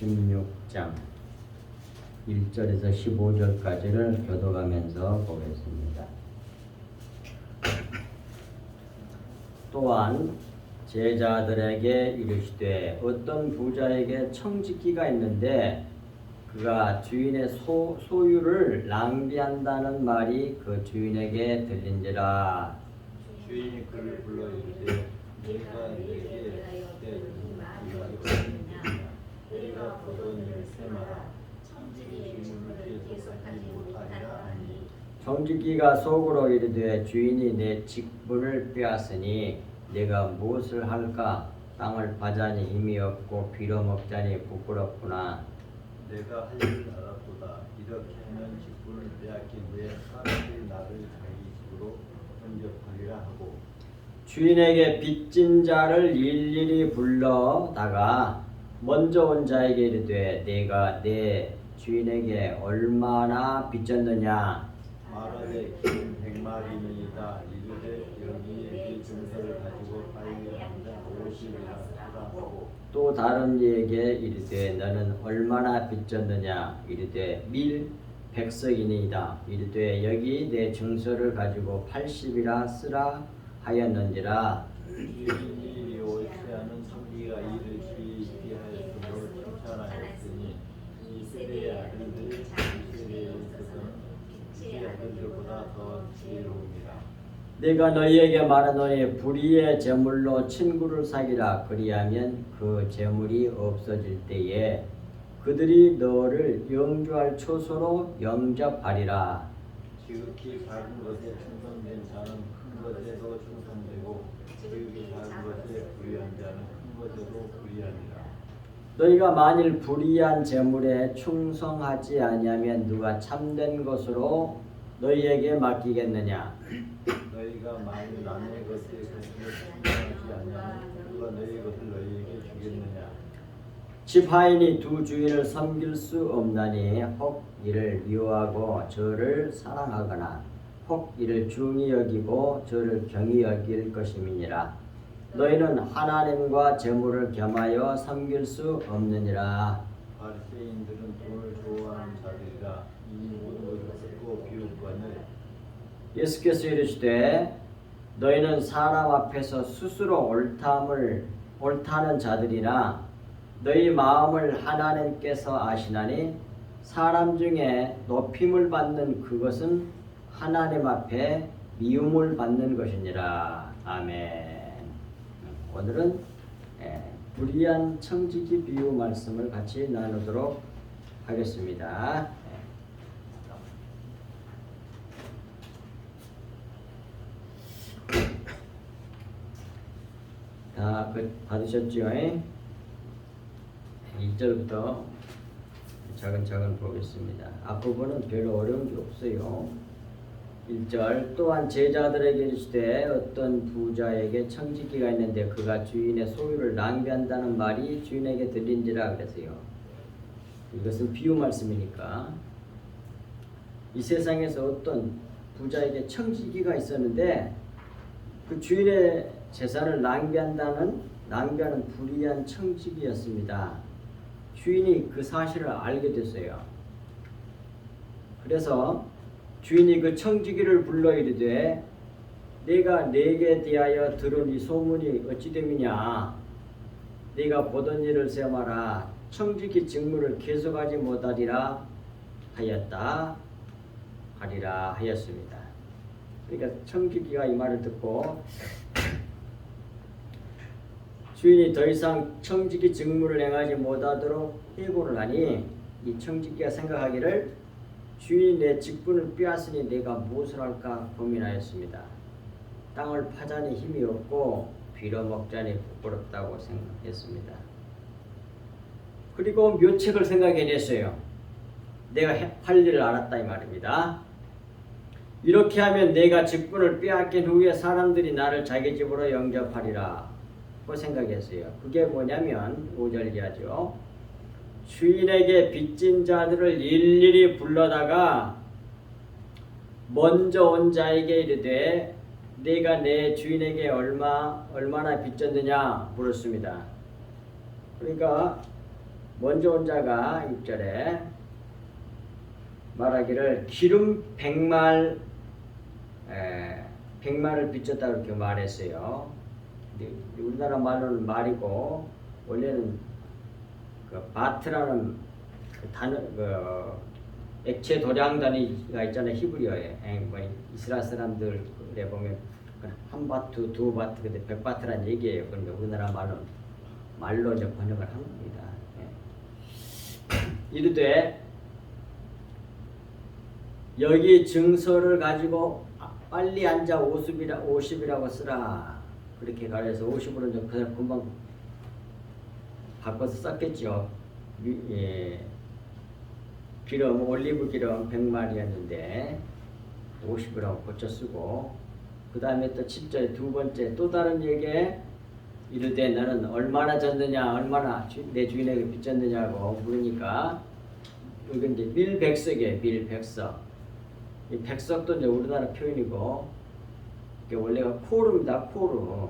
16장 1절에서 15절까지를 교독하면서 보겠습니다. 또한 제자들에게 이르시되 어떤 부자에게 청지기가 있는데 그가 주인의 소유를 낭비한다는 말이 그 주인에게 들린지라. 주인이 그를 불러 이르되 네가 내게 내 청지기가 없느냐? 내가 보던 일을 세마라. 청지기 주인을 계속하지 못하리라 하니. 청지기가 속으로 이르되 주인이 내 직분을 빼앗으니 내가 무엇을 할까? 땅을 파자니 힘이 없고 빌어먹자니 부끄럽구나. 내가 할 일을 알았도다. 이렇게 하면 직분을 빼앗긴 후에 사람들이 나를 자기 집으로 영접하리라 하고. 주인에게 빚진 자를 일일이 불러다가 먼저 온 자에게 이르되 내가 내 주인에게 얼마나 빚졌느냐? 말하되 긴 100마리니이다. 이르되 여기에 네 증서를 가지고 빨리 앉아 50이라 하라 하고. 또 다른 이에게 이르되 너는 얼마나 빚졌느냐? 이르되 밀 100석이니이다. 이르되 여기 내 증서를 가지고 80이라 쓰라 하였는지라. 주인이 옳지 않은 청지기가 이를 주의있게 하였으므로 칭찬하였으니 이 세대의 아들들이 자기 세대에 있어서는 그 아들들보다 더 지혜로우니라. 내가 너희에게 말하노니 불의의 재물로 친구를 사귀라. 그리하면 그 재물이 없어질 때에 그들이 너를 영주할 초소로 영접하리라. 지극히 작은 것에 충성된 자는 큰 것에도 충성되고 지극히 작은 것에 불의한 자는 큰 것에도 불의하니라. 너희가 만일 불의한 재물에 충성하지 아니하면 누가 참된 것으로 너희에게 맡기겠느냐? 너희가 만일 남의 것에 충성하지 아니하면 누가 너희 것을 너희에게 주겠느냐? 지파인이 두 주인을 섬길 수 없나니 혹 이를 미워하고 저를 사랑하거나 혹 이를 중히 여기고 저를 경히 여길 것임이니라. 너희는 하나님과 재물을 겸하여 섬길 수 없느니라. 바리새인들은 돈을 좋아하는 자들이라. 이 모든 것을 듣고 비웃거늘. 예수께서 이르시되 너희는 사람 앞에서 스스로 옳다는 자들이나 너희 마음을 하나님께서 아시나니 사람 중에 높임을 받는 그것은 하나님 앞에 미움을 받는 것이니라. 아멘. 오늘은 불의한 청지기 비유 말씀을 같이 나누도록 하겠습니다. 다 받으셨죠? 1절부터 차근차근 보겠습니다. 앞부분은 별로 어려운 게 없어요. 1절 또한 제자들에게 이르시되 어떤 부자에게 청지기가 있는데 그가 주인의 소유를 낭비한다는 말이 주인에게 들린지라 그랬어요. 이것은 비유 말씀이니까 이 세상에서 어떤 부자에게 청지기가 있었는데 그 주인의 재산을 낭비하는 불의한 청지기였습니다. 주인이 그 사실을 알게 됐어요. 그래서 주인이 그 청지기를 불러 이르되 내가 네게 대하여 들은 이 소문이 어찌 됨이냐? 네가 보던 일을 세마라. 청지기 직무를 계속하지 못하리라 하였습니다. 그러니까 청지기가 이 말을 듣고 주인이 더 이상 청지기 직무를 행하지 못하도록 해고를 하니 이 청지기가 생각하기를 주인이 내 직분을 빼앗으니 내가 무엇을 할까 고민하였습니다. 땅을 파자니 힘이 없고 빌어먹자니 부끄럽다고 생각했습니다. 그리고 묘책을 생각해냈어요. 내가 할 일을 알았다 이 말입니다. 이렇게 하면 내가 직분을 빼앗긴 후에 사람들이 나를 자기 집으로 영접하리라 고 생각했어요. 그게 뭐냐면 5절 이하죠. 주인에게 빚진 자들을 일일이 불러다가 먼저 온 자에게 이르되 네가 내 주인에게 얼마나 빚졌느냐 물었습니다. 그러니까 먼저 온 자가 6절에 말하기를 기름 100말을 비쳤다 그렇게 말했어요. 우리나라 말로는 말이고 원래는 그 바트라는 그 단어 액체 도량 단위가 있잖아요. 히브리어에 뭐 이스라엘 사람들에 보면 한 바트, 두 바트, 근데 100바트란 얘기예요. 그런데 우리나라 말로 이제 번역을 한 겁니다. 이르되 여기 증서를 가지고 빨리 앉아 50이라고 쓰라. 그렇게 가려서 50으로 좀 그냥 금방 바꿔서 썼겠죠. 기름, 올리브 기름 100마리였는데 50이라고 고쳐 쓰고, 그 다음에 또 7절에 두 번째 또 다른 얘기에 이르되 너는 얼마나 졌느냐, 얼마나 내 주인에게 빚졌느냐고 물으니까 이건 이제 밀백석이에요. 밀백석. 이 백석도 이제 우리나라 표현이고, 이게 원래가 코르입니다. 코르.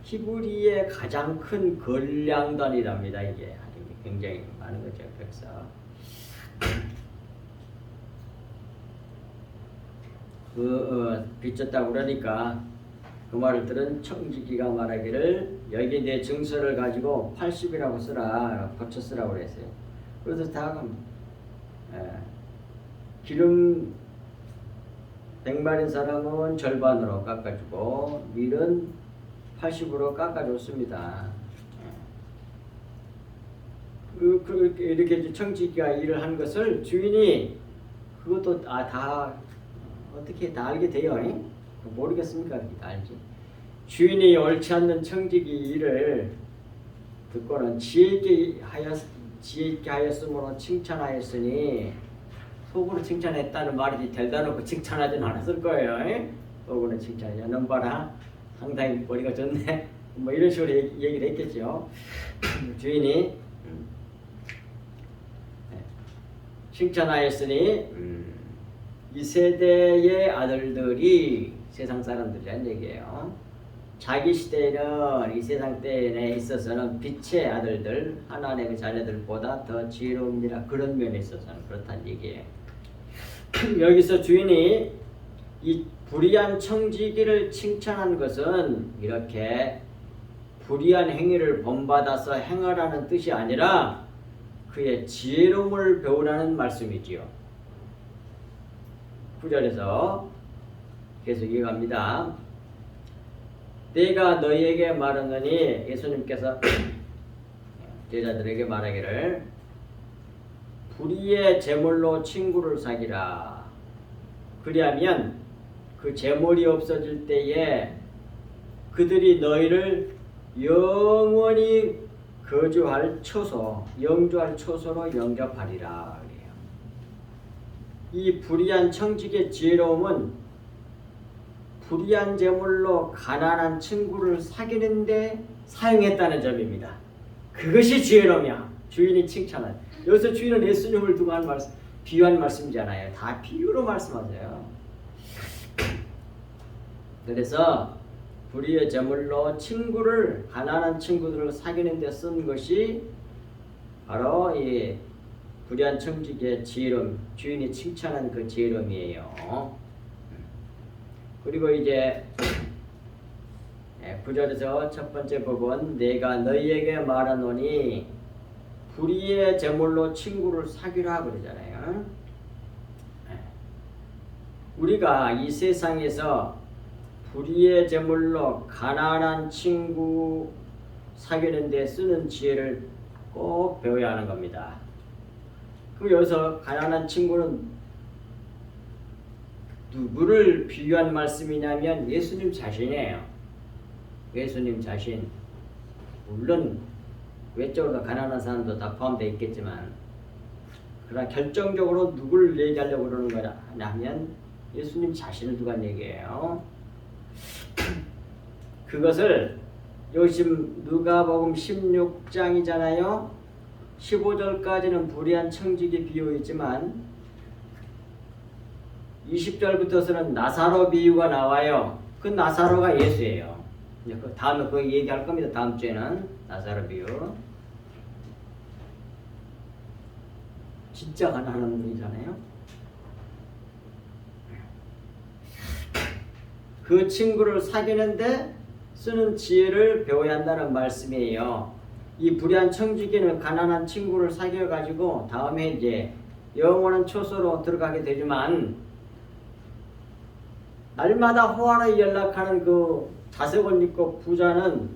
히브리의 가장 큰 걸량단이랍니다. 이게 굉장히 많은 거죠. 백석. 빚졌다고 그러니까 그 말을 들은 청지기가 말하기를 여기 내 증서를 가지고 80이라고 쓰라, 고쳐 쓰라고 그랬어요. 그래서 다음 기름 100마리인 사람은 절반으로 깎아주고 밀은 80으로 깎아줬습니다. 이렇게 청지기가 일을 한 것을 주인이 그것도 다 어떻게 다 알게 돼요? 모르겠습니까? 다 알지. 주인이 옳지 않는 청지기 일을 듣고는 지혜 있게 하였으므로 칭찬하였으니, 속으로 칭찬했다는 말이 될다 놓고 칭찬하지는 않았을 거예요. 속으로 칭찬이야. 넌 봐라, 상당히 머리가 좋네. 뭐 이런 식으로 얘기를 했겠죠. 주인이 칭찬하였으니 이 세대의 아들들이 세상 사람들이란 얘기예요. 자기 시대에는 이 세상 때에 있어서는 빛의 아들들, 하나님의 자녀들보다 더 지혜로움이라, 그런 면에 있어서는 그렇다는 얘기예요. 여기서 주인이 이 불의한 청지기를 칭찬한 것은 이렇게 불의한 행위를 본받아서 행하라는 뜻이 아니라 그의 지혜로움을 배우라는 말씀이지요. 9절에서 계속 이어갑니다. 내가 너희에게 말하느니, 예수님께서 제자들에게 말하기를 불의의 재물로 친구를 사귀라. 그리하면 그 재물이 없어질 때에 그들이 너희를 영원히 거주할 처소, 영주할 처소로 영접하리라. 이 불의한 청지기의 지혜로움은 불의한 재물로 가난한 친구를 사귀는데 사용했다는 점입니다. 그것이 지혜로움이야. 주인이 칭찬한. 여기서 주인은 예수님을 두고 한 말씀, 비유한 말씀이잖아요. 다 비유로 말씀하세요. 그래서 불의의 재물로 가난한 친구들을 사귀는 데 쓴 것이 바로 이 불의한 청지기의 지혜로움, 주인이 칭찬한 그 지혜로움이에요. 그리고 이제 9절에서 첫 번째 부분, 내가 너희에게 말하노니 불의의 재물로 친구를 사귀라 그러잖아요. 우리가 이 세상에서 불의의 재물로 가난한 친구 사귀는 데 쓰는 지혜를 꼭 배워야 하는 겁니다. 그럼 여기서 가난한 친구는 누구를 비유한 말씀이냐면 예수님 자신이에요. 예수님 자신. 물론 외적으로 가난한 사람도 다 포함되어 있겠지만, 그러나 결정적으로 누구를 얘기하려고 그러는 거냐 하면 예수님 자신을 두고 한 얘기예요. 그것을 여기 지금 누가복음 16장이잖아요. 15절까지는 불의한 청지기 비유이지만 20절부터서는 나사로 비유가 나와요. 그 나사로가 예수예요. 다음에 그 얘기할 겁니다. 다음 주에는 나사로 비유. 진짜 가난한 분이잖아요. 그 친구를 사귀는데 쓰는 지혜를 배워야 한다는 말씀이에요. 이 불의한 청지기는 가난한 친구를 사귀어가지고 다음에 이제 영원한 초소로 들어가게 되지만, 날마다 호화를 연락하는 그 자석을 입고 부자는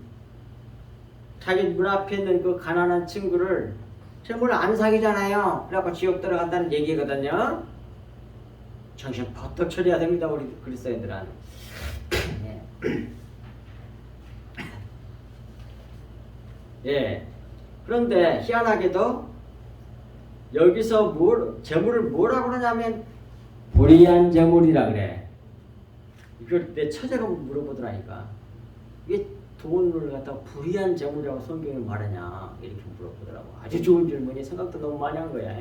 자기 문 앞에 있는 그 가난한 친구를 정말 안 사귀잖아요. 그래갖고 지옥 들어간다는 얘기거든요. 정신 버떡 차려야 됩니다, 우리 그리스도인들은. 예. 그런데 희한하게도 여기서 재물을 뭐라고 그러냐면 불의한 재물이라 그래. 이걸 내 처제가 물어보더라니까. 이게 돈을 갖다가 불의한 재물이라고 성경이 말하냐 이렇게 물어보더라고. 아주 좋은 질문이, 생각도 너무 많이 한 거야.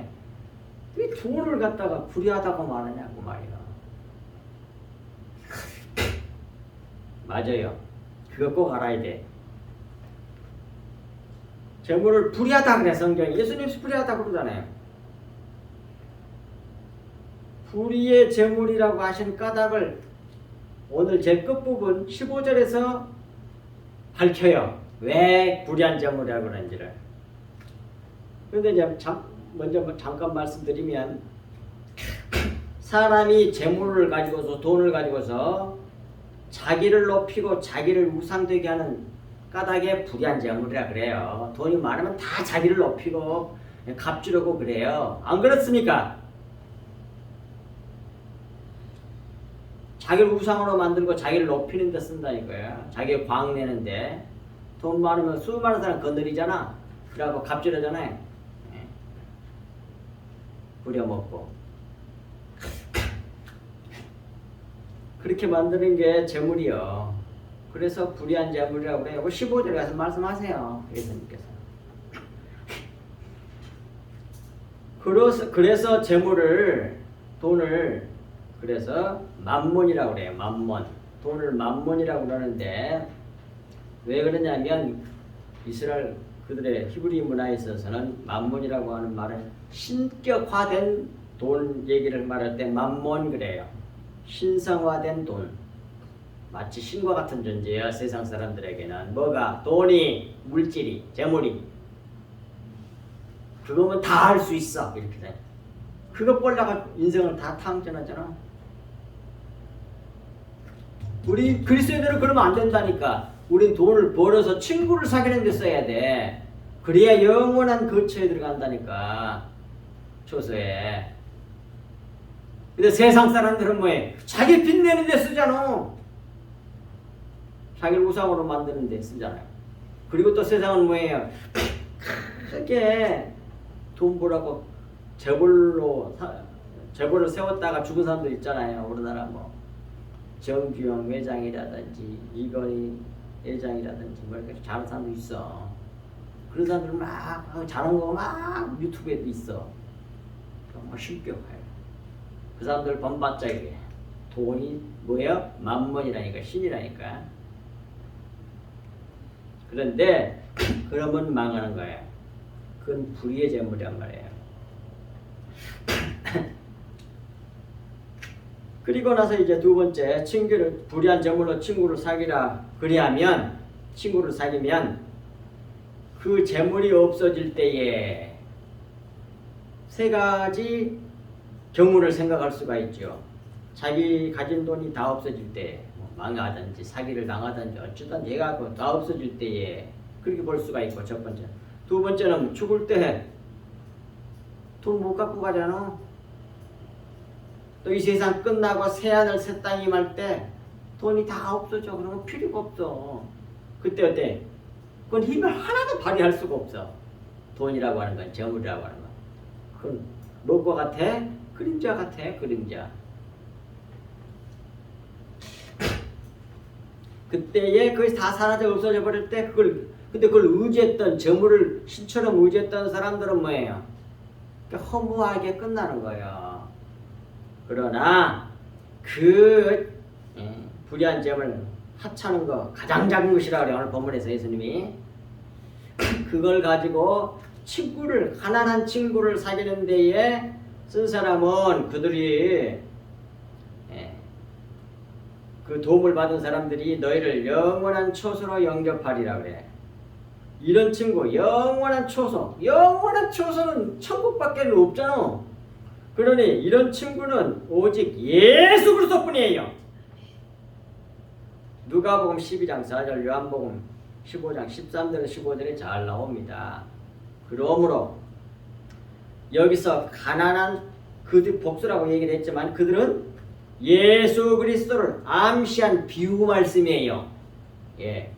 왜 돈을 갖다가 불의하다고 말하냐고 말이야. 맞아요. 그거 꼭 알아야 돼. 재물을 불의하다 그래 성경이. 예수님이 불의하다 그러잖아요. 불의의 재물이라고 하신 까닭을 오늘 제 끝부분 15절에서 밝혀요. 왜 불의한 재물이라고 그러는지를. 그런데 이제 먼저 잠깐 말씀드리면, 사람이 재물을 가지고서, 돈을 가지고서 자기를 높이고 자기를 우상되게 하는 까닭에 불의한 재물이라 그래요. 돈이 많으면 다 자기를 높이고 값주려고 그래요. 안 그렇습니까? 자기를 우상으로 만들고 자기를 높이는 데 쓴다니까요. 자기를 광내는데. 돈 많으면 수많은 사람 건드리잖아. 그래갖고 갑질하잖아요. 부려먹고. 그렇게 만드는 게 재물이요. 그래서 불의한 재물이라고 그래요. 15절에 가서 말씀하세요. 예수님께서. 그래서 재물을, 돈을, 그래서 만몬이라고 그래요. 만몬. 돈을 만몬이라고 그러는데, 왜 그러냐면 이스라엘 그들의 히브리 문화에 있어서는 만몬이라고 하는 말은 신격화된 돈 얘기를 말할 때 만몬 그래요. 신성화된 돈. 마치 신과 같은 존재야. 세상 사람들에게는 뭐가? 돈이, 물질이, 재물이. 그거면 다 할 수 있어. 이렇게 돼. 그거 벌다가 인생을 다 탕전하잖아. 우리 그리스도인들은 그러면 안 된다니까. 우린 돈을 벌어서 친구를 사귀는 데 써야 돼. 그래야 영원한 거처에 들어간다니까. 초소에. 근데 세상 사람들은 뭐해? 자기 빚내는 데 쓰잖아. 자기를 우상으로 만드는 데 쓰잖아요. 그리고 또 세상은 뭐예요? 크게 돈 벌라고 재벌을 세웠다가 죽은 사람들 있잖아요. 우리나라 뭐 정규영 회장이라든지 이건희 회장이라든지 뭐 이렇게 잘하는 사람도 있어. 그런 사람들 막 잘하는 거 막 유튜브에도 있어. 정말 신격해요. 그 사람들 본받자 이게 돈이 뭐예요? 만몬이라니까, 신이라니까. 그런데 그러면 망하는 거예요. 그건 불의의 재물이란 말이에요. 그리고 나서 이제 두 번째, 불의한 재물로 친구를 사귀라. 그리하면, 친구를 사귀면 그 재물이 없어질 때에 세 가지 경우를 생각할 수가 있죠. 자기 가진 돈이 다 없어질 때, 망하든지 사기를 당하든지 어쩌든 얘가 다 없어질 때에 그렇게 볼 수가 있고, 첫 번째. 두 번째는 죽을 때 돈 못 갖고 가잖아. 또 이 세상 끝나고 새하늘 새 땅 임할 때 돈이 다 없어져. 그러면 필요가 없어. 그때 어때? 그건 힘을 하나도 발휘할 수가 없어. 돈이라고 하는 건, 재물이라고 하는 건. 그건 뭐과 같아? 그림자 같아. 그림자. 그때에 그것이 다 사라져 없어져 버릴 때 근데 그걸 의지했던, 재물을 신처럼 의지했던 사람들은 뭐예요? 허무하게 끝나는 거예요. 그러나 그 불의한 재물 하찮은 거, 가장 작은 것이라 그래요. 오늘 본문에서 예수님이 그걸 가지고 친구를 가난한 친구를 사귀는 데에 쓴 사람은 그들이 그 도움을 받은 사람들이 너희를 영원한 초소로 영접하리라 그래. 이런 친구 영원한 초소, 영원한 초소는 천국밖에 없잖아. 그러니 이런 친구는 오직 예수 그리스도뿐이에요. 누가복음 12장 4절, 요한복음 15장 13절 15절에 잘 나옵니다. 그러므로 여기서 가난한 그들 복수라고 얘기를 했지만 그들은 예수 그리스도를 암시한 비유 말씀이에요. 예.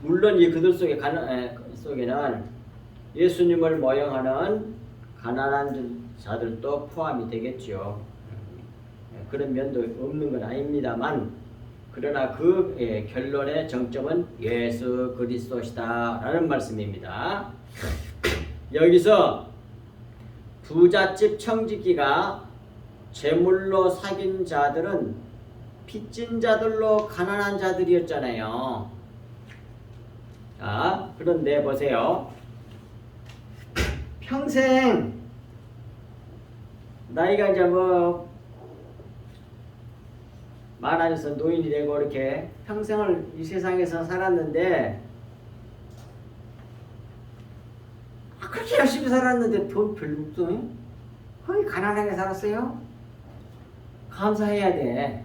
물론 이 그들 속에는 예수님을 모형하는 가난한 자들도 포함이 되겠죠. 그런 면도 없는 건 아닙니다만, 그러나 그 결론의 정점은 예수 그리스도시다라는 말씀입니다. 여기서 부잣집 청지기가 재물로 사귄 자들은 빚진 자들로 가난한 자들이었잖아요. 자, 그런데 보세요. 평생 나이가 이제 뭐 많아져서 노인이 되고 이렇게 평생을 이 세상에서 살았는데 그렇게 열심히 살았는데 돈 별로 없어. 거의 가난하게 살았어요. 감사해야 돼.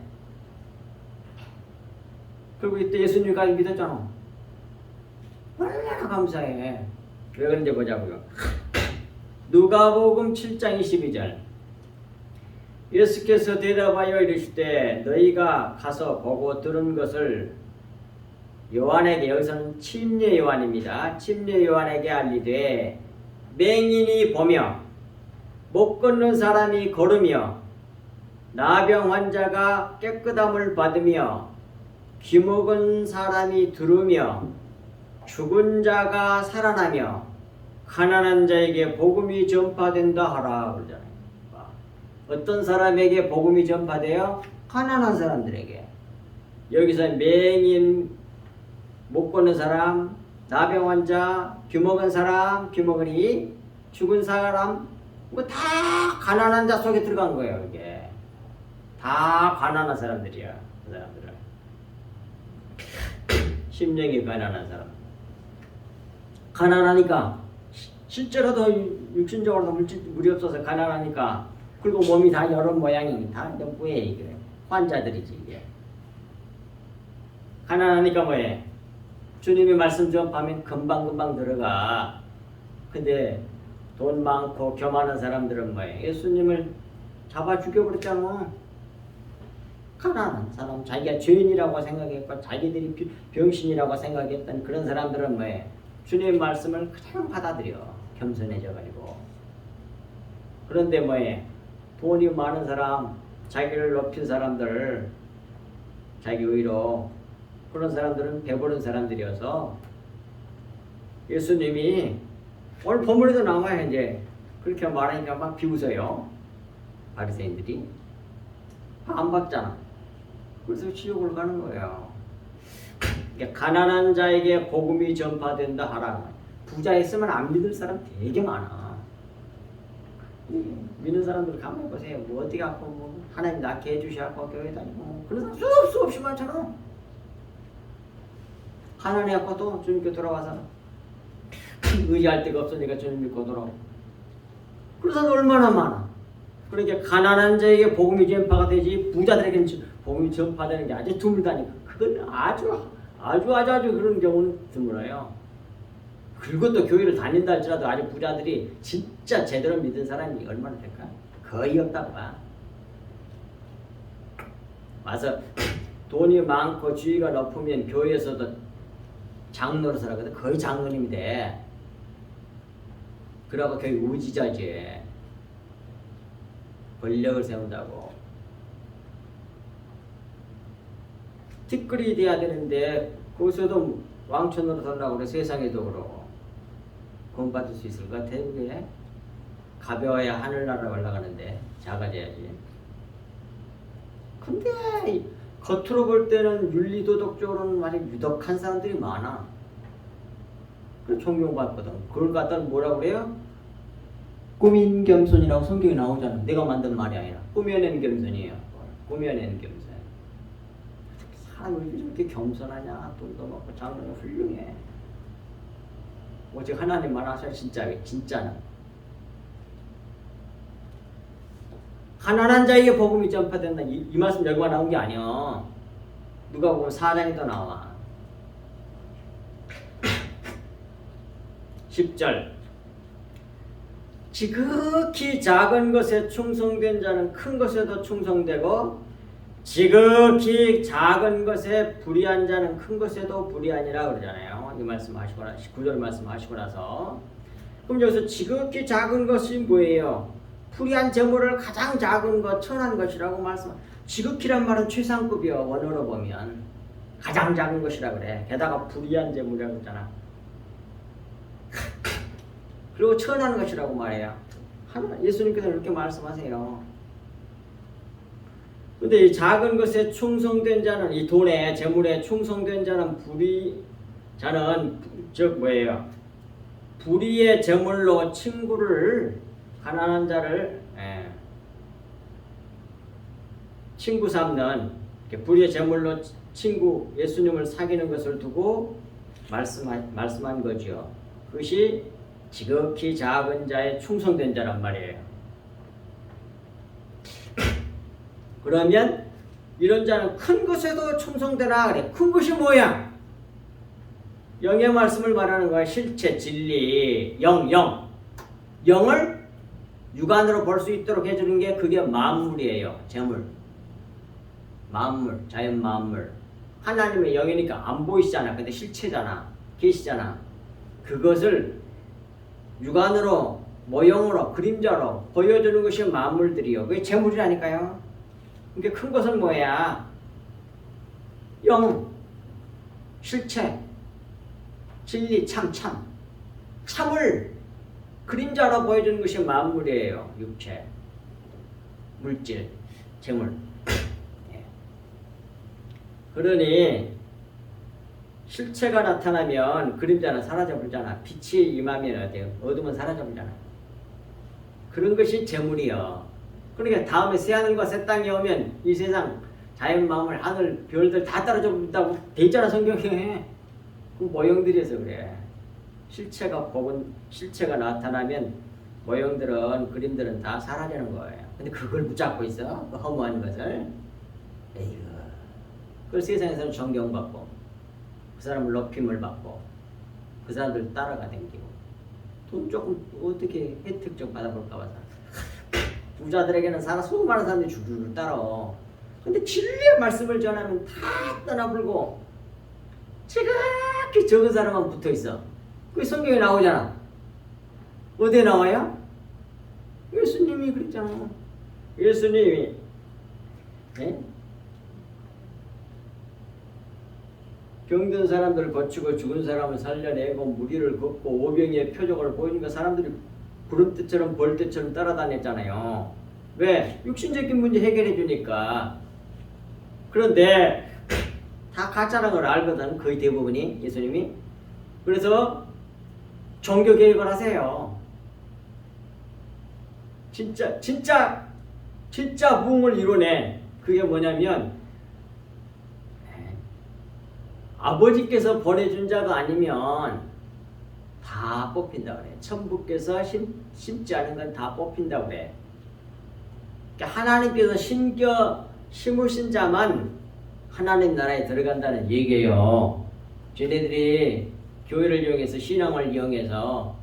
그리고 이때 예수님까지 믿었잖아. 얼마나 감사해. 왜 그런지 보자고요. 누가복음 7장 22절. 예수께서 대답하여 이르시되 너희가 가서 보고 들은 것을 요한에게, 여기서는 침례 요한입니다. 침례 요한에게 알리되 맹인이 보며 못 걷는 사람이 걸으며 나병 환자가 깨끗함을 받으며 귀먹은 사람이 들으며 죽은 자가 살아나며 가난한 자에게 복음이 전파된다 하라 그러잖아요. 어떤 사람에게 복음이 전파돼요? 가난한 사람들에게. 여기서 맹인, 못 걷는 사람, 나병 환자, 귀먹은 사람, 귀먹으니 죽은 사람, 뭐 다 가난한 자 속에 들어간 거예요. 이게 다 가난한 사람들이야. 그 사람들은 심령이 가난한 사람. 가난하니까 실제로도 육신적으로도 물이 없어서 가난하니까, 그리고 몸이 다 여러 모양이 다 뭐해 이게 환자들이지. 이게 가난하니까 뭐해? 주님이 말씀 접하면 금방금방 들어가. 근데 돈 많고 교만한 사람들은 뭐해? 예수님을 잡아 죽여버렸잖아. 가난한 사람, 자기가 죄인이라고 생각했고 자기들이 병신이라고 생각했던 그런 사람들은 뭐해? 주님의 말씀을 그냥 받아들여. 겸손해져가지고. 그런데 뭐해? 돈이 많은 사람, 자기를 높인 사람들, 자기 의로, 그런 사람들은 배부른 사람들이어서 예수님이 오늘 본문에도 나와요. 이제 그렇게 말하니까 막 비웃어요. 바리새인들이 안 받잖아. 그래서 지옥을 가는 거예요. 그러니까 가난한 자에게 복음이 전파된다 하라. 부자 있으면 안 믿을 사람 되게 많아. 믿는 사람들 가만히 보세요. 뭐 어디 갖고 뭐 하나님 낳게 해주셔갖고 교회 다니고 그런 사람 수 없이 많잖아. 가난해갖고 또 주님께 돌아와서 의지할 데가 없으니까 주님 믿고 돌아오고. 그런 사람 얼마나 많아. 그러니까 가난한 자에게 복음이 전파가 되지 부자들에게는 복음이 전파되는 게 아주 드물다니까. 그건 아주 그런 경우는 드물어요. 그리고 또 교회를 다닌다 할지라도 아주 부자들이 진짜 제대로 믿은 사람이 얼마나 될까? 거의 없다고 봐. 와서 돈이 많고 지위가 높으면 교회에서도 장로로서 하거든. 거의 장로님이 돼. 그러고 교회 우지자지. 권력을 세운다고. 티끌이 돼야 되는데 거기서도 왕천으로 살라고 그래. 세상에도 그러고. 구원받을 수 있을 것 같아. 그게 가벼워야 하늘나라 올라가는데 작아져야지. 근데 겉으로 볼 때는 윤리도덕적으로는 아주 유덕한 사람들이 많아. 그 존경받거든. 그걸 갖다 뭐라고 그래요? 꾸민 겸손이라고 성경에 나오잖아. 내가 만든 말이 아니라 꾸며낸 겸손이에요. 꾸며낸 겸손. 사람이 왜 이렇게 겸손하냐? 돈도 많고 장르가 훌륭해. 오직 하나님만 아셔. 진짜는. 가난한 자에게 복음이 전파된다. 이 말씀 여기만 나온 게 아니야. 누가 보면 4장에도 나와. 10절. 지극히 작은 것에 충성된 자는 큰 것에도 충성되고 지극히 작은 것에 불의한 자는 큰 것에도 불의하니라 그러잖아요. 이 말씀하시고 19절 말씀하시고 나서 그럼 여기서 지극히 작은 것이 뭐예요? 불의한 재물을 가장 작은 것, 천한 것이라고 지극히란 말은 최상급이요. 원어로 보면 가장 작은 것이라 그래. 게다가 불의한 재물이라고 그러잖아. 그리고 천한 것이라고 말해요. 예수님께서 이렇게 말씀하세요. 근데 이 작은 것에 충성된 자는, 이 돈에 재물에 충성된 자는 즉 뭐예요? 불의의 재물로 친구를, 가난한 자를 친구 삼는, 불의의 재물로 친구 예수님을 사귀는 것을 두고 말씀한 거죠. 그것이 지극히 작은 자에 충성된 자란 말이에요. 그러면 이런 자는 큰 것에도 충성되라 그래. 큰 것이 뭐야? 영의 말씀을 말하는 거야. 실체, 진리, 영을 육안으로 볼 수 있도록 해주는 게 그게 만물이에요. 재물, 만물, 자연 만물. 하나님의 영이니까 안 보이시잖아. 근데 실체잖아. 계시잖아. 그것을 육안으로, 모형으로, 그림자로 보여주는 것이 만물들이요. 그게 재물이라니까요. 그러니까 큰 것은 뭐야? 영, 실체, 진리, 참을 그림자로 보여주는 것이 만물이에요. 육체, 물질, 재물. 그러니 실체가 나타나면 그림자는 사라져버리잖아. 빛이 임하면 어때요? 어둠은 사라져버리잖아. 그런 것이 재물이요. 그러니까 다음에 새하늘과 새 땅이 오면 이 세상 자연 마음을 하늘 별들 다 떨어져 버린다고 돼 있잖아 성경에. 그 모형들이어서 그래. 실체가 나타나면 모형들은 그림들은 다 사라지는 거예요. 근데 그걸 붙잡고 있어. 그 허무한 것을. 에이구. 그걸 세상에서는 존경받고 그 사람을 높임을 받고 그 사람들 따라가 댕기고 돈 조금 어떻게 혜택 좀 받아볼까 봐 부자들에게는 수많은 사람들이 줄줄 따라. 근데 진리의 말씀을 전하면 다 떠나불고 지극히 적은 사람만 붙어있어. 그게 성경에 나오잖아. 어디에 나와요? 예수님이 그랬잖아. 예수님이 병든 사람들을 고치고 죽은 사람을 살려내고 무리를 걷고 오병이의 표적을 보이니까 사람들이 구름대처럼 벌떼처럼 따라다녔잖아요. 왜? 육신적인 문제 해결해 주니까. 그런데 다 가짜라는 걸 알거든. 거의 대부분이 예수님이. 그래서 종교 개혁을 하세요. 진짜 부흥을 이루네. 그게 뭐냐면 아버지께서 보내준 자가 아니면 다 뽑힌다 그래. 천부께서 심지 않은 건 다 뽑힌다 그래. 그러니까 하나님께서 심으신 자만 하나님 나라에 들어간다는 얘기예요. 쟤네들이 교회를 이용해서 신앙을 이용해서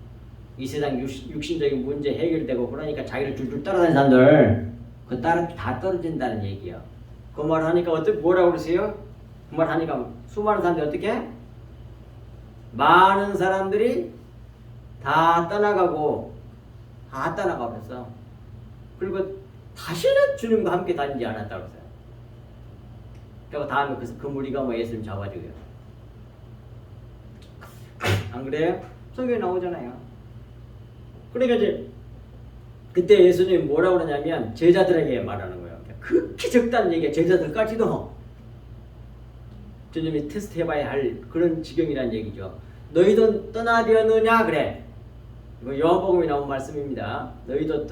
이 세상 육신적인 문제 해결되고 그러니까 자기를 줄줄 따라다니는 사람들 그 따라 다 떨어진다는 얘기야. 그 말 하니까 뭐라고 그러세요? 그 말 하니까 수많은 사람들이 어떻게? 많은 사람들이 다 떠나가고 다 떠나가 버렸어. 그리고 다시는 주님과 함께 다니지 않았다고 했어요. 그리고 다음에 그 무리가 예수님 잡아주고요. 안 그래요? 성경에 나오잖아요. 그러니까 이제 그때 예수님이 뭐라고 그러냐면 제자들에게 말하는 거예요. 그렇게 적다는 얘기야. 제자들까지도 주님이 테스트 해봐야 할 그런 지경이라는 얘기죠. 너희도 떠나려느냐 그래. 이거 요한복음에 나온 말씀입니다. 너희도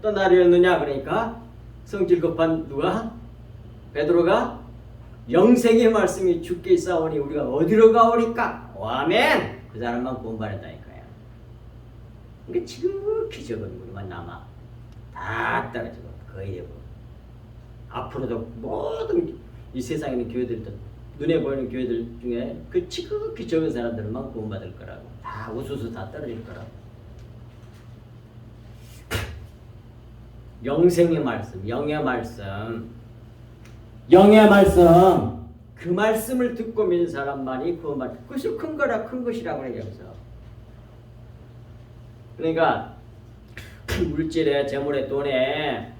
떠나려느냐 그러니까 성질 급한 누가? 베드로가 영생의 말씀이 주께 있사오니 우리가 어디로 가오리까? 아멘. 그 사람만 구원받았다니까요. 그러니까 지극히 적은 우리만 남아 다 떨어지고 거의 대부분. 앞으로도 모든 이 세상에 있는 교회들도 눈에 보이는 교회들 중에 그 지극히 적은 사람들만 구원받을 거라고. 다 우수수 다 떨어질 거라고. 영생의 말씀, 영의 말씀, 영의 말씀, 그 말씀을 듣고 믿는 사람만이 구원받을. 그것을 큰 거라 큰 것이라고 그래요. 여기서. 그러니까 물질에 재물에 돈에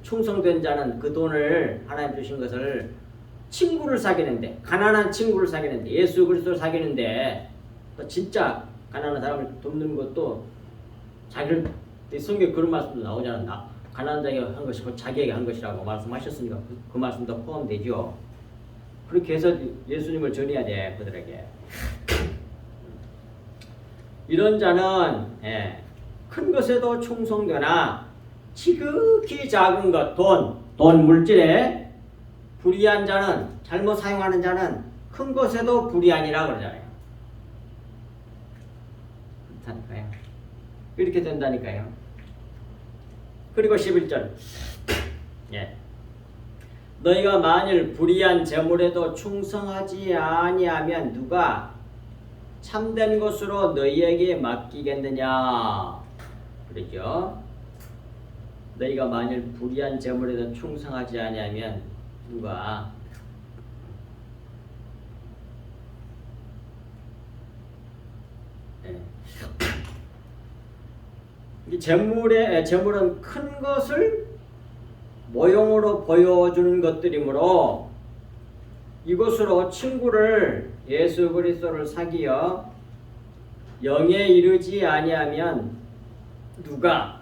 충성된 자는 그 돈을 하나님 주신 것을 친구를 사귀는데, 가난한 친구를 사귀는데, 예수 그리스도를 사귀는데, 또 진짜 가난한 사람을 돕는 것도 자기를, 성경 그런 말씀도 나오잖아. 가난한 자에게 한 것이 곧 자기에게 한 것이라고 말씀하셨으니까 그 말씀도 포함되죠. 그렇게 해서 예수님을 전해야 돼 그들에게. 이런 자는 큰 것에도 충성되나 지극히 작은 것, 돈 물질에 불의한 자는, 잘못 사용하는 자는 큰 것에도 불의하니라 그러잖아요. 그렇다니까요. 이렇게 된다니까요. 그리고 11절. 너희가 만일 불의한 재물에도 충성하지 아니하면 누가 참된 것으로 너희에게 맡기겠느냐. 그러죠. 너희가 만일 불의한 재물에도 충성하지 아니하면 누가 이 재물은 큰 것을 모형으로 보여주는 것들이므로 이것으로 친구를 예수 그리스도를 사귀어 영에 이르지 아니하면 누가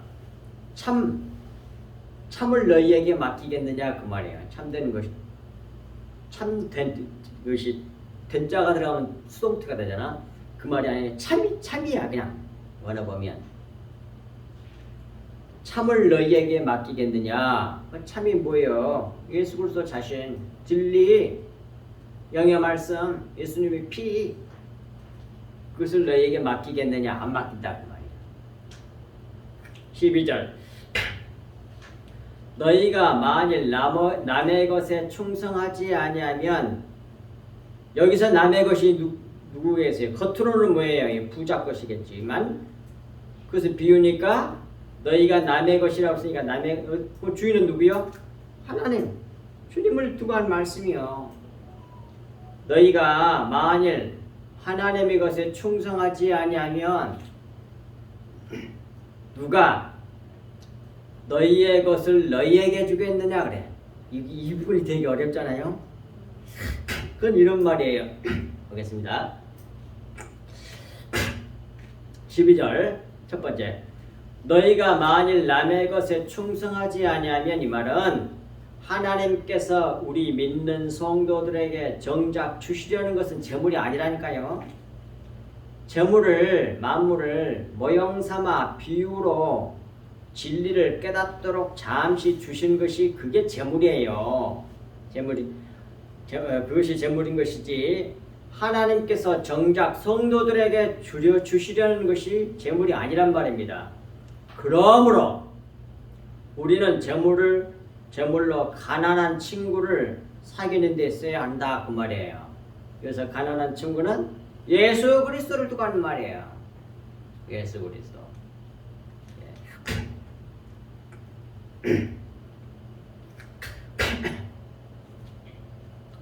참을 너희에게 맡기겠느냐 그 말이에요. 참된 것이 참된 것이 된자가 들어가면 수동태가 되잖아. 그 말이 아니라 참이야 그냥 원어 보면. 참을 너희에게 맡기겠느냐? 참이 뭐예요? 예수 그리스도 자신, 진리, 영의 말씀, 예수님의 피, 그것을 너희에게 맡기겠느냐? 안 맡긴다 그 말이야. 12절. 너희가 만일 남의 것에 충성하지 아니하면, 여기서 남의 것이 누구겠어요? 겉으로는 뭐예요? 부자 것이겠지만 그것을 비우니까 너희가 남의 것이라고 했으니까 남의 그 주인은 누구요? 하나님, 주님을 두고 한 말씀이요. 너희가 만일 하나님의 것에 충성하지 아니하면 누가 너희의 것을 너희에게 주겠느냐 그래. 이 부분이 되게 어렵잖아요. 그건 이런 말이에요. 보겠습니다. 12절 첫 번째. 너희가 만일 남의 것에 충성하지 아니하면, 이 말은 하나님께서 우리 믿는 성도들에게 정작 주시려는 것은 재물이 아니라니까요. 재물을, 만물을 모형 삼아 비유로 진리를 깨닫도록 잠시 주신 것이 그게 재물이에요. 그것이 재물인 것이지 하나님께서 정작 성도들에게 주시려는 것이 재물이 아니란 말입니다. 그러므로 우리는 재물로 가난한 친구를 사귀는 데 써야 한다 그 말이에요. 그래서 가난한 친구는 예수 그리스도를 두고 하는 말이에요. 예수 그리스도.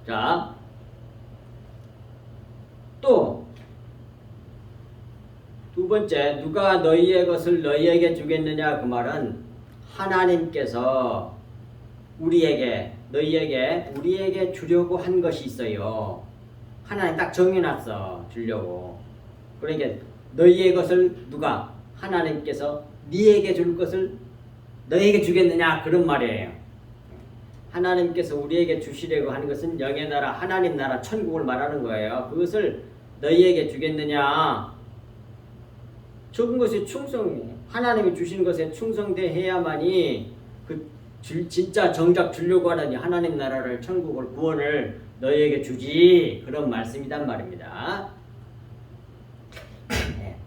자, 또 두 번째, 누가 너희의 것을 너희에게 주겠느냐 그 말은 하나님께서 우리에게 주려고 한 것이 있어요. 하나님 딱 정해놨어 주려고. 그러니까 너희의 것을 누가? 하나님께서 네에게 줄 것을 너희에게 주겠느냐 그런 말이에요. 하나님께서 우리에게 주시려고 하는 것은 영의 나라, 하나님 나라, 천국을 말하는 거예요. 그것을 너희에게 주겠느냐? 적은 것에 충성해. 하나님이 주신 것에 충성대해야만이 진짜 정작 주려고 하는 하나님 나라를, 천국을, 구원을 너희에게 주지. 그런 말씀이란 말입니다. 네.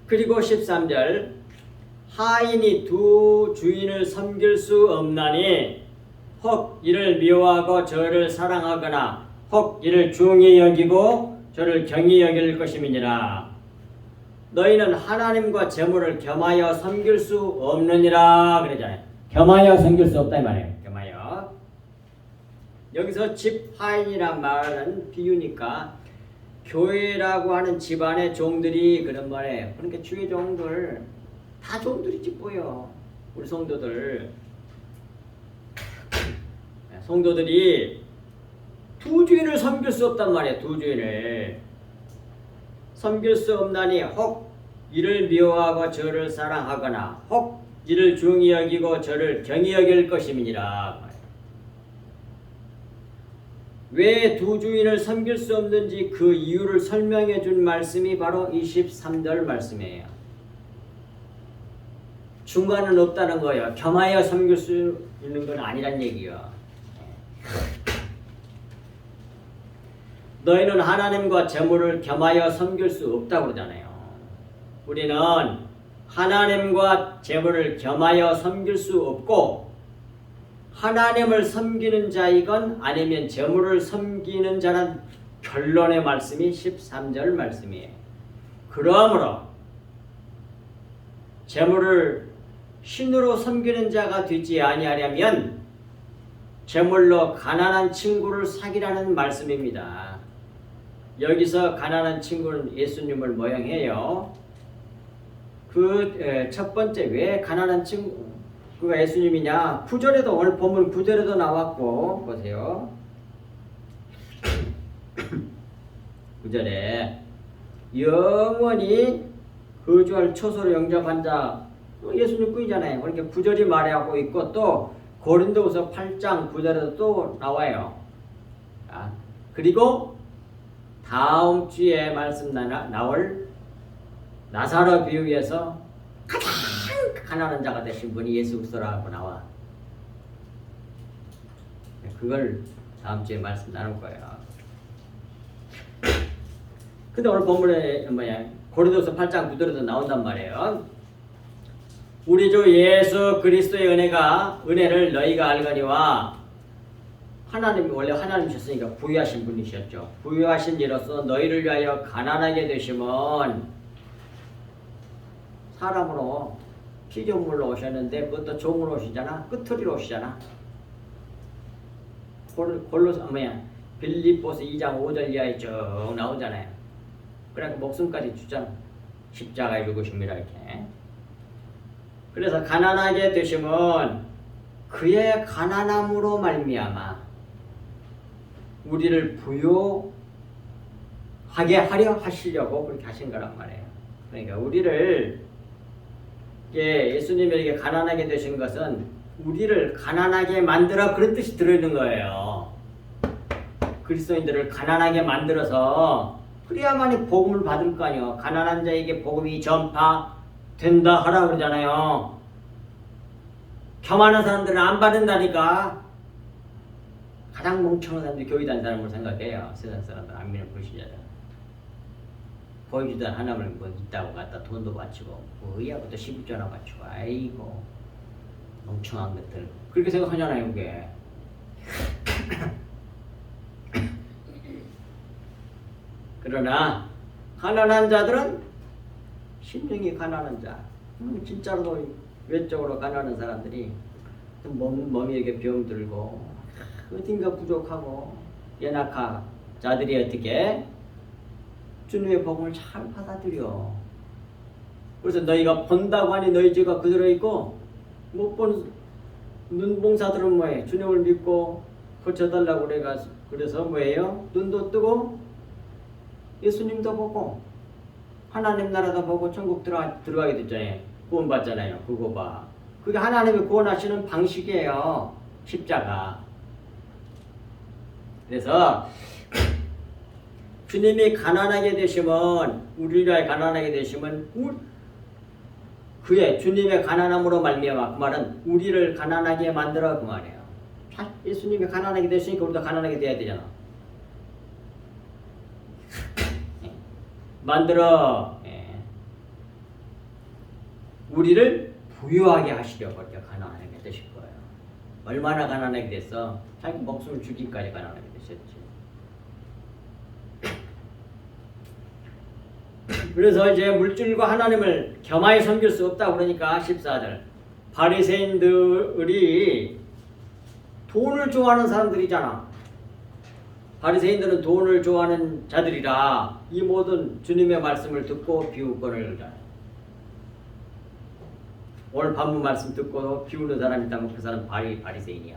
그리고 13절 하인이 두 주인을 섬길 수 없나니 혹 이를 미워하고 저를 사랑하거나 혹 이를 중히 여기고 저를 경히 여길 것임이니라. 너희는 하나님과 재물을 겸하여 섬길 수 없느니라 그러잖아요. 겸하여 섬길 수 없다 이 말이에요. 겸하여. 여기서 집 하인이란 말은 비유니까 교회라고 하는 집안의 종들이 그런 말이에요. 그러니까 주의 종들 다 종들이지 뭐요. 우리 성도들. 성도들이 두 주인을 섬길 수 없단 말이에요. 두 주인을 섬길 수 없나니 혹 이를 미워하고 저를 사랑하거나 혹 이를 중히 여기고 저를 경히 여길 것임이니라. 왜 두 주인을 섬길 수 없는지 그 이유를 설명해 준 말씀이 바로 23절 말씀이에요. 중간은 없다는 거예요. 겸하여 섬길 수 있는 건 아니란 얘기요. 너희는 하나님과 재물을 겸하여 섬길 수 없다고 그러잖아요. 우리는 하나님과 재물을 겸하여 섬길 수 없고 하나님을 섬기는 자이건 아니면 재물을 섬기는 자는 결론의 말씀이 13절 말씀이에요. 그러므로 재물을 신으로 섬기는 자가 되지 아니하려면 재물로 가난한 친구를 사귀라는 말씀입니다. 여기서 가난한 친구는 예수님을 모형해요. 그 첫 번째 왜 가난한 친구가 예수님이냐? 9절에도 오늘 본문 9절에도 나왔고 보세요. 9절에 영원히 거주할 초소를 영접한 자 예수님 뿐이잖아요. 그러니까 9절이 말하고 있고 또 고린도후서 8장 9절에도 또 나와요. 자, 그리고 다음 주에 말씀 나올 나사로 비유에서 가장 가난한 자가 되신 분이 예수 그리스도라고 나와. 그걸 다음 주에 말씀 나눌 거예요. 근데 오늘 본문에 고린도서 8장 9절에도 나온단 말이에요. 우리 주 예수 그리스도의 은혜를 너희가 알거니와 하나님이 원래 하나님이셨으니까 부유하신 분이셨죠. 부유하신 이로써 너희를 위하여 가난하게 되시면 사람으로 피조물로 오셨는데 그것도 종으로 오시잖아. 끄트리로 오시잖아. 빌립보서 2장 5절 이하에 쭉 나오잖아요. 그러니까 목숨까지 주잖아. 십자가에 죽으십니다 이렇게. 그래서 가난하게 되시면 그의 가난함으로 말미암아 우리를 부유하게 하려 하시려고 그렇게 하신 거란 말이에요. 그러니까 우리를 예수님이 이렇게 가난하게 되신 것은 우리를 가난하게 만들어 그런 뜻이 들어있는 거예요. 그리스도인들을 가난하게 만들어서 그래야만이 복음을 받을 거 아니에요. 가난한 자에게 복음이 전파된다 하라 그러잖아요. 겸하는 사람들은 안 받는다니까. 가장 멍청한 사람들이 교회 다니는 사람을 생각해요. 세상 사람들 안 믿는 불신자들. 보여주던 하나님을 뭐 있다고 갖다 돈도 바치고 뭐야부터 12조나 바치고 아이고 멍청한 것들 그렇게 생각하잖아요. 그게 그러나 가난한 자들은 심령이 가난한 자 진짜로 외적으로 가난한 사람들이 몸이 이렇게 병들고 어딘가 부족하고 연약한 자들이 어떻게 주님의 복음을 잘 받아들여. 그래서 너희가 본다고 하니 너희 죄가 그대로 있고 못 본 눈봉사들은 뭐해? 주님을 믿고 고쳐달라고 그래서 뭐예요? 눈도 뜨고 예수님도 보고 하나님 나라도 보고 천국 들어가게 됐잖아요. 구원 받잖아요. 그거 봐. 그게 하나님이 구원하시는 방식이에요. 십자가. 그래서 주님이 가난하게 되시면 우리가 가난하게 되시면 그의 주님의 가난함으로 말미암아 그 말은 우리를 가난하게 만들어 그 말이에요. 예수님이 가난하게 되시니까 우리도 가난하게 돼야 되잖아. 만들어 우리를 부유하게 하시려고 이렇게 가난하게 되실 거예요. 얼마나 가난하게 됐어? 자기 목숨을 주기까지 가난하게 되셨지. 그래서 이제 물질과 하나님을 겸하여 섬길 수 없다 그러니까 14절 바리새인들이 돈을 좋아하는 사람들이잖아. 바리새인들은 돈을 좋아하는 자들이라 이 모든 주님의 말씀을 듣고 비웃거늘 자. 오늘 반문 말씀 듣고 비우는 사람이 있다면 그 사람 바리새인이야.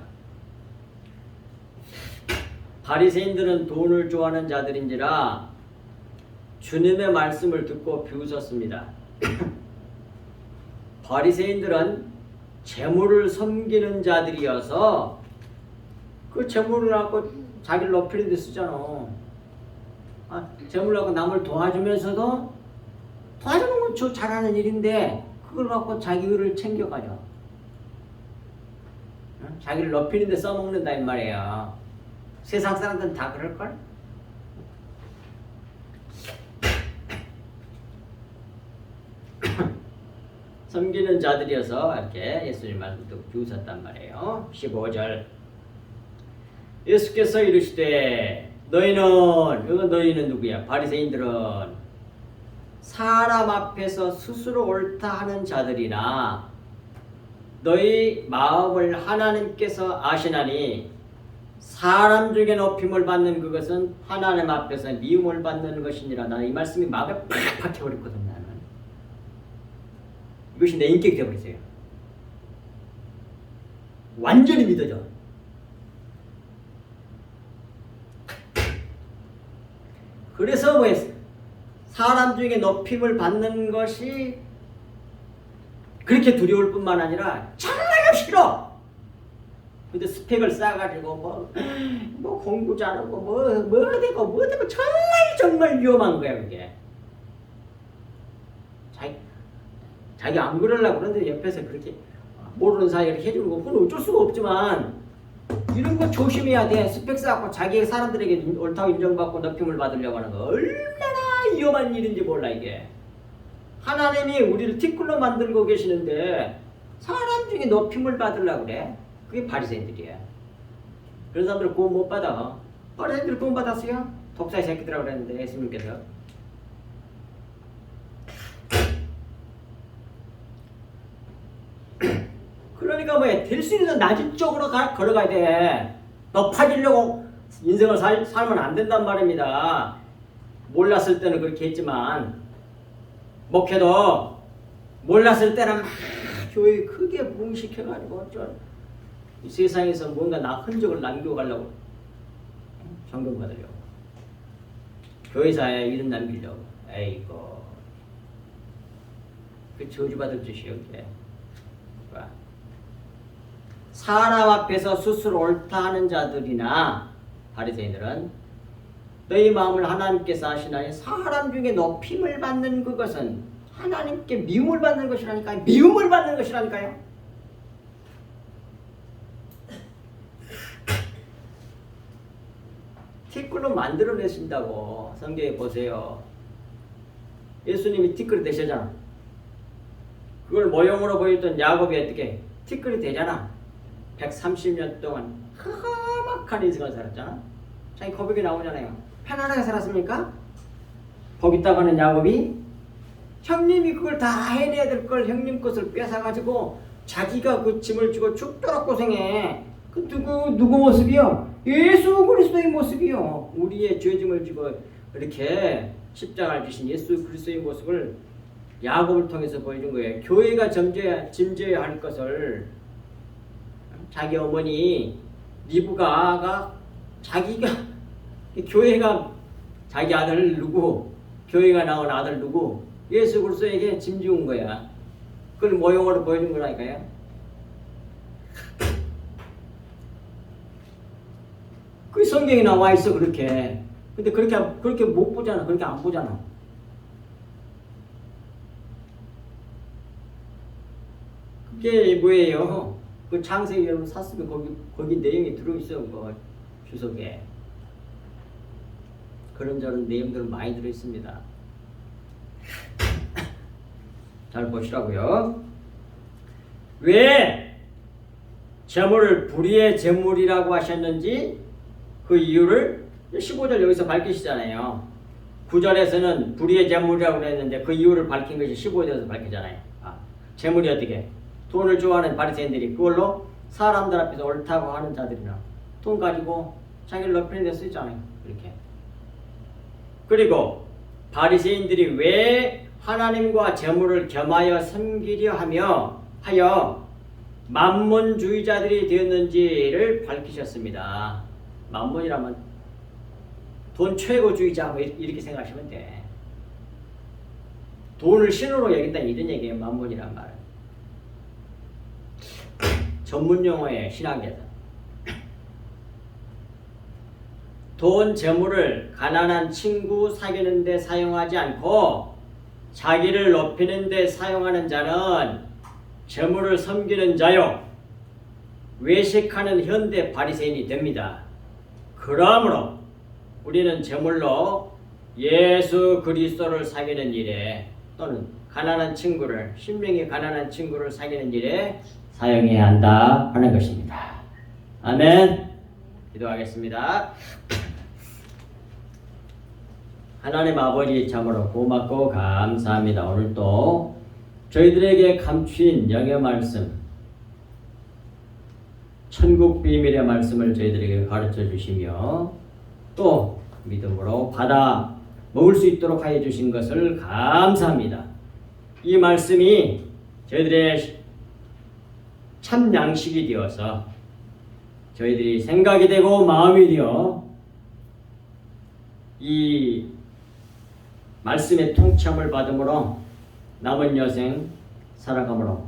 바리새인들은 돈을 좋아하는 자들인지라 주님의 말씀을 듣고 비웃었습니다. 바리새인들은 재물을 섬기는 자들이어서 그 재물을 갖고 자기를 높이는 데 쓰잖아. 재물을 갖고 남을 도와주면서도 도와주는 건 잘하는 일인데 그걸 갖고 자기 의를 챙겨가죠. 자기를 높이는 데 써먹는다 이 말이에요. 세상 사람들은 다 그럴걸? 섬기는 자들이어서 이렇게 예수님 말씀 듣고 비웃었단 말이에요. 15절 예수께서 이르시되 너희는 누구야? 바리새인들은 사람 앞에서 스스로 옳다 하는 자들이나 너희 마음을 하나님께서 아시나니 사람 중에 높임을 받는 그것은 하나님 앞에서 미움을 받는 것이니라. 나는 이 말씀이 마음에 팍 박혀버렸거든. 나는 이것이 내 인격이 되어버렸어요. 완전히 믿어져. 그래서 뭐 사람 중에 높임을 받는 것이 그렇게 두려울 뿐만 아니라 정말로 싫어. 근데 스펙을 쌓아가지고 뭐 공부 잘하고 뭐 되고 정말 위험한 거야 그게. 자기 안 그러려고 그러는데 옆에서 그렇게 모르는 사이에 해주는 거 그건 어쩔 수가 없지만 이런 거 조심해야 돼. 스펙 쌓고 자기 사람들에게 옳다고 인정받고 높임을 받으려고 하는 거 얼마나 위험한 일인지 몰라 이게. 하나님이 우리를 티끌로 만들고 계시는데 사람 중에 높임을 받으려고 그래. 그게 바리새인들이야. 그런 사람들 구원 못 받아. 바리새인들 구원 받았어요? 독사의 새끼들이라고 그랬는데 예수님께서. 그러니까 뭐야 될 수 있는 낮은 쪽으로 걸어가야 돼. 높아지려고 인생을 살면 안 된단 말입니다. 몰랐을 때는 그렇게 했지만 목회도 몰랐을 때는 막 교회 크게 부흥시켜가지고 이 세상에서 뭔가 흔적을 남겨가려고 존경받으려고 교회사에 이름 남기려고. 에이고 그 저주받을 짓이요 그게. 사람 앞에서 스스로 옳다 하는 자들이나 바리새인들은 너희 마음을 하나님께서 아시나니 사람 중에 높임을 받는 그것은 하나님께 미움을 받는 것이라니까요. 미움을 받는 것이라니까요. 티끌로 만들어내신다고 성경에 보세요. 예수님이 티끌이 되시잖아. 그걸 모형으로 보였던 야곱이 어떻게 티끌이 되잖아. 130년 동안 험악한 인생을 살았잖아. 자기 고백이 나오잖아요. 편안하게 살았습니까? 거기다가는 야곱이 형님이 그걸 다 해내야 될 걸 형님 것을 뺏어가지고 자기가 그 짐을 지고 죽도록 고생해. 그 누구 모습이요? 예수 그리스도의 모습이요. 우리의 죄짐을 지고 이렇게 십자가를 지신 예수 그리스도의 모습을 야곱을 통해서 보여준 거예요. 교회가 짐져야 할 것을 자기 어머니 리브가가 자기가 교회가 자기 아들 누구 교회가 낳은 아들 누구 예수 그리스도에게 짐지운 거야. 그걸 모형으로 보여준 거라니까요. 그 성경에 나와 있어 그렇게. 근데 그렇게 못 보잖아. 그렇게 안 보잖아. 그게 뭐예요? 그 창세기 여러분 샀으면 거기 내용이 들어있어요. 그 주석에. 그런 저런 내용들은 많이 들어있습니다. 잘 보시라고요. 왜 제물을 불의의 제물이라고 하셨는지 그 이유를 15절 여기서 밝히시잖아요. 9절에서는 불의의 제물이라고 그랬는데 그 이유를 밝힌 것이 15절에서 밝히잖아요. 제물이 어떻게? 돈을 좋아하는 바리새인들이 그걸로 사람들 앞에서 옳다고 하는 자들이나 돈 가지고 자기를 높이는 데 쓰잖아요. 이렇게. 그리고 바리새인들이 왜 하나님과 제물을 겸하여 섬기려 하여 만몬주의자들이 되었는지를 밝히셨습니다. 만몬이라면 돈 최고주의자 뭐 이렇게 생각하시면 돼. 돈을 신으로 여긴다 이런 얘기예요. 만몬이란 말은. 전문 용어의 신학에서 돈 재물을 가난한 친구 사귀는 데 사용하지 않고 자기를 높이는 데 사용하는 자는 재물을 섬기는 자요 외식하는 현대 바리새인이 됩니다. 그러므로 우리는 재물로 예수 그리스도를 사귀는 일에 또는 가난한 친구를 신명이 가난한 친구를 사귀는 일에 사용해야 한다 하는 것입니다. 아멘. 기도하겠습니다. 하나님 아버지 참으로 고맙고 감사합니다. 오늘도 저희들에게 감추인 영의 말씀 천국 비밀의 말씀을 저희들에게 가르쳐 주시며 또 믿음으로 받아 먹을 수 있도록 하여 주신 것을 감사합니다. 이 말씀이 저희들의 참 양식이 되어서 저희들이 생각이 되고 마음이 되어 이 말씀의 통참을 받음으로 남은 여생 살아감으로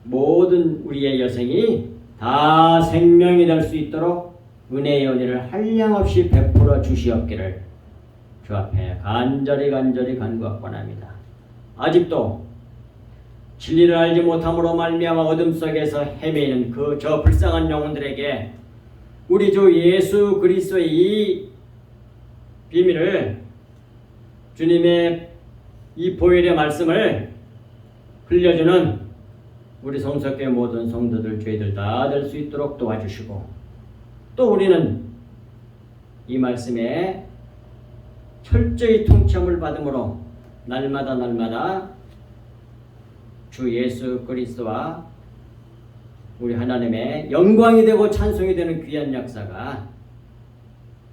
모든 우리의 여생이 다 생명이 될 수 있도록 은혜의 연회를 한량없이 베풀어 주시옵기를 주 앞에 간절히 간구하옵나이다. 아직도 진리를 알지 못함으로 말미암아 어둠 속에서 헤매이는 저 불쌍한 영혼들에게 우리 주 예수 그리스도의 이 비밀을 주님의 이 보혈의 말씀을 흘려주는 우리 성석교회 모든 성도들 저희들 다 될 수 있도록 도와주시고 또 우리는 이 말씀에 철저히 통참을 받음으로 날마다 주 예수 그리스도와 우리 하나님의 영광이 되고 찬송이 되는 귀한 역사가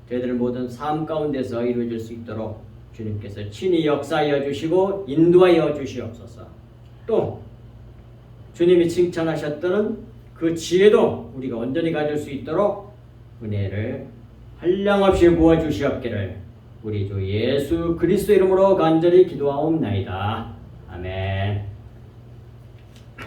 저희들 모든 삶 가운데서 이루어질 수 있도록 주님께서 친히 역사하여 주시고 인도하여 주시옵소서. 또 주님이 칭찬하셨던 그 지혜도 우리가 온전히 가질 수 있도록 은혜를 한량없이 부어주시옵기를 우리 주 예수 그리스도 이름으로 간절히 기도하옵나이다. 아멘.